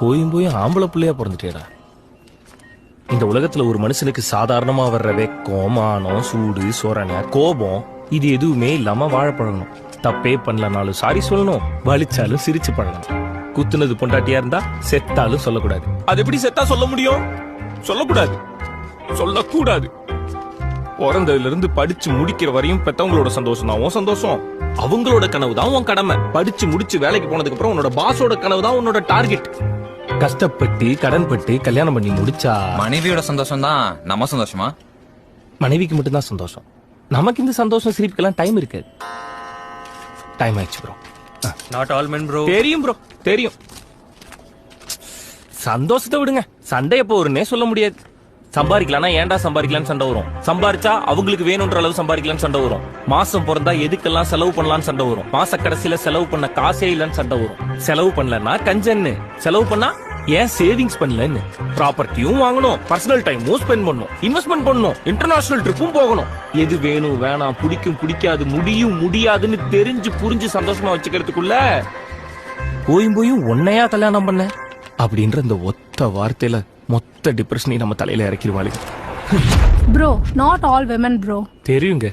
போயும் போயும் ஆம்பளை பிள்ளையா பிறந்துட்டேடா. இந்த உலகத்துல ஒரு மனுஷனுக்கு சாதாரணமா வர்ற வெக்கம், மானம், சூடு, சொரணை, கோபம் இது எதுவுமே இல்லாம வாழ பழகணும். தப்பே பண்ணலனாலும் சாரி சொல்லணும், வலிச்சாலும் சிரிச்சு பழகணும். குத்துனது பொண்டாட்டியா இருந்தா செத்தாலும் சொல்லக்கூடாது. அது எப்படி செத்தா சொல்ல முடியும்? சொல்லக்கூடாது, சொல்லக்கூடாது. பிறந்ததுல இருந்து படிச்சு முடிக்கிற வரையும் பெத்தவங்களோட சந்தோஷம் தான் உன் சந்தோஷம், அவங்களோட கனவு தான் உன் கடமை. படிச்சு முடிச்சு வேலைக்கு போனதுக்கு அப்புறம் உன்னோட பாஸோட கனவு தான் உன்னோட டார்கெட். கஷ்டப்பட்டு கடன்பட்டு கல்யாணம் பண்ணி முடிச்சா மனைவியோட சந்தோஷம் தான் நம்ம சந்தோஷமா? மனைவிக்கு மட்டும்தான் சந்தோஷம். நமக்கு இந்த சந்தோஷம் சிரிப்புக்கெல்லாம் டைம் இருக்காது. டைம் ஆயிடுச்சு bro. Not all men bro. தெரியும் ப்ரோ, தெரியும். சந்தோஷத்தை விடுங்க, சண்டை எப்போ வரும்னே சொல்ல முடியாது. சம்பாதிக்கலாம்னா ஏன்டா சம்பாதிக்கலாம்னு சண்டை வரும். சம்பாரிச்சா அவங்களுக்கு வேணும்ன்ற அளவு சம்பாதிக்கலாம்னு சண்டை வரும். மாசம் பிறந்தா எதுக்கெல்லாம் செலவு பண்ணலாம்னு சண்டை வரும். மாச கடைசியில செலவு பண்ண காசே இல்லைன்னு சண்டை வரும். செலவு பண்ணலன்னா கஞ்சன்னு, செலவு பண்ணா ஏன் சேவிங்ஸ் பண்ணலன்னு. ப்ராப்பர்ட்டியும் வாங்கணும், பர்சனல் டைமும் ஸ்பெண்ட் பண்ணணும், இன்வெஸ்ட்மெண்ட் பண்ணணும், இன்டர்நேஷனல் ட்ரிப்பும் போகணும். எது வேணும் வேணாம், பிடிக்கும் பிடிக்காது, முடியும் முடியாதுன்னு தெரிஞ்சு புரிஞ்சு சந்தோஷமா வச்சுக்கிறதுக்குள்ள போயும் உன்னையா கல்யாணம் பண்ண அப்படின்ற இந்த ஒத்த வார்த்தையில மொத்த டிப்ரெஷனையும் நம்ம தலையில இறக்கிடுவாளுங்க. Bro, not all women bro. தெரியுங்க.